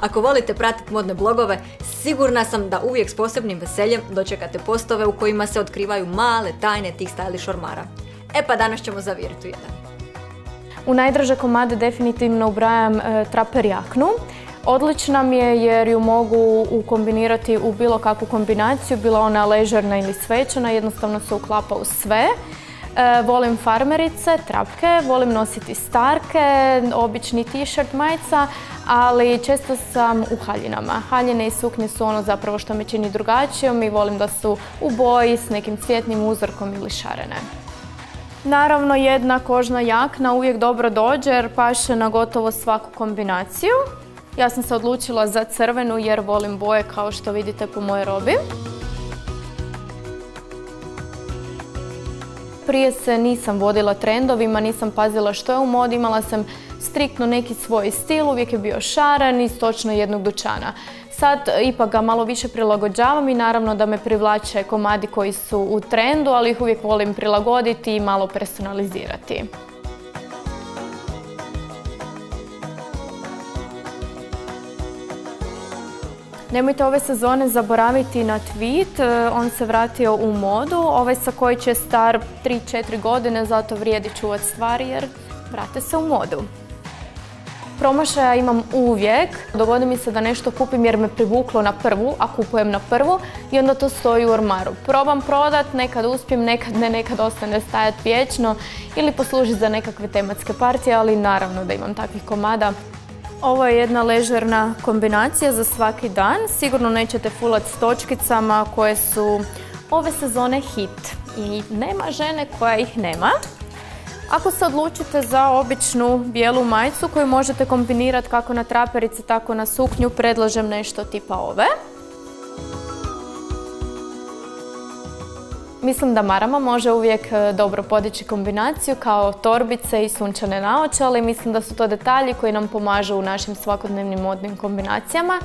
Ako volite pratiti modne blogove, sigurna sam da uvijek s posebnim veseljem dočekate postove u kojima se otkrivaju male tajne tih stylish ormara. E pa danas ćemo zaviriti jedan. U najdraže komade definitivno ubrajam traper jaknu. Odlična mi je jer ju mogu ukombinirati u bilo kakvu kombinaciju, bila ona ležerna ili svečana, jednostavno se uklapa u sve. Volim farmerice, trapke, volim nositi starke, obični t-shirt, majica, ali često sam u haljinama. Haljine i suknje su ono zapravo što me čini drugačijom i volim da su u boji s nekim cvjetnim uzorkom ili šarene. Naravno, jedna kožna jakna uvijek dobro dođe jer paše na gotovo svaku kombinaciju. Ja sam se odlučila za crvenu jer volim boje kao što vidite po mojoj robi. Prije se nisam vodila trendovima, nisam pazila što je u modi, imala sam striktno neki svoj stil, uvijek je bio šaren iz točno jednog dućana. Sad ipak ga malo više prilagođavam i naravno da me privlače komadi koji su u trendu, ali ih uvijek volim prilagoditi i malo personalizirati. Nemojte ove sezone zaboraviti na tweed, on se vratio u modu. Ovaj sakojić je star 3-4 godine, zato vrijedi čuvati stvari jer vrate se u modu. Promašaja imam uvijek. Dogodi mi se da nešto kupim jer me privuklo na prvu, a kupujem na prvu i onda to stoji u ormaru. Probam prodat, nekad uspijem, nekad ne, nekad ostane stajati vječno ili posluži za nekakve tematske partije, ali naravno da imam takvih komada. Ovo je jedna ležerna kombinacija za svaki dan. Sigurno nećete fulati s točkicama koje su ove sezone hit i nema žene koja ih nema. Ako se odlučite za običnu bijelu majicu koju možete kombinirati kako na traperice, tako na suknju, predlažem nešto tipa ove. Mislim da marama može uvijek dobro podići kombinaciju kao torbice i sunčane naočale. Mislim da su to detalji koji nam pomažu u našim svakodnevnim modnim kombinacijama.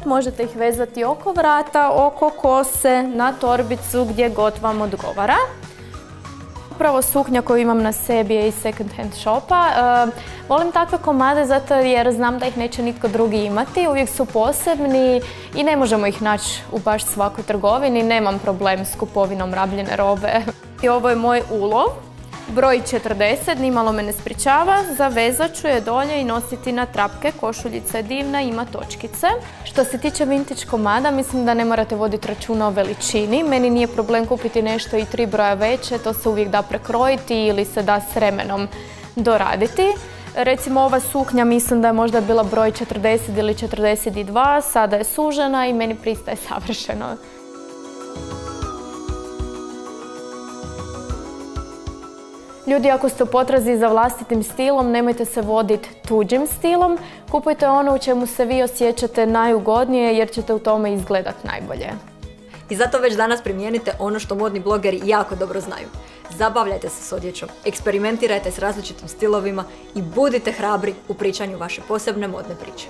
Možete ih vezati oko vrata, oko kose, na torbicu, gdje god vam odgovara. Upravo suknja koju imam na sebi je iz second hand shopa. Volim takve komade zato jer znam da ih neće nitko drugi imati. Uvijek su posebni i ne možemo ih naći u baš svakoj trgovini. Nemam problem s kupovinom rabljene robe. I ovo je moj ulov. Broj 40, nimalo me ne spričava. Zavezat ću je dolje i nositi na trapke. Košuljica je divna, ima točkice. Što se tiče vintage komada, mislim da ne morate voditi računa o veličini. Meni nije problem kupiti nešto i 3 broja veće, to se uvijek da prekrojiti ili se da s vremenom doraditi. Recimo ova suknja mislim da je možda bila broj 40 ili 42, sada je sužena i meni pristaje savršeno. Ljudi, ako ste u potrazi za vlastitim stilom, nemojte se voditi tuđim stilom. Kupujte ono u čemu se vi osjećate najugodnije jer ćete u tome izgledati najbolje. I zato već danas primijenite ono što modni blogeri jako dobro znaju. Zabavljajte se s odjećom, eksperimentirajte s različitim stilovima i budite hrabri u pričanju vaše posebne modne priče.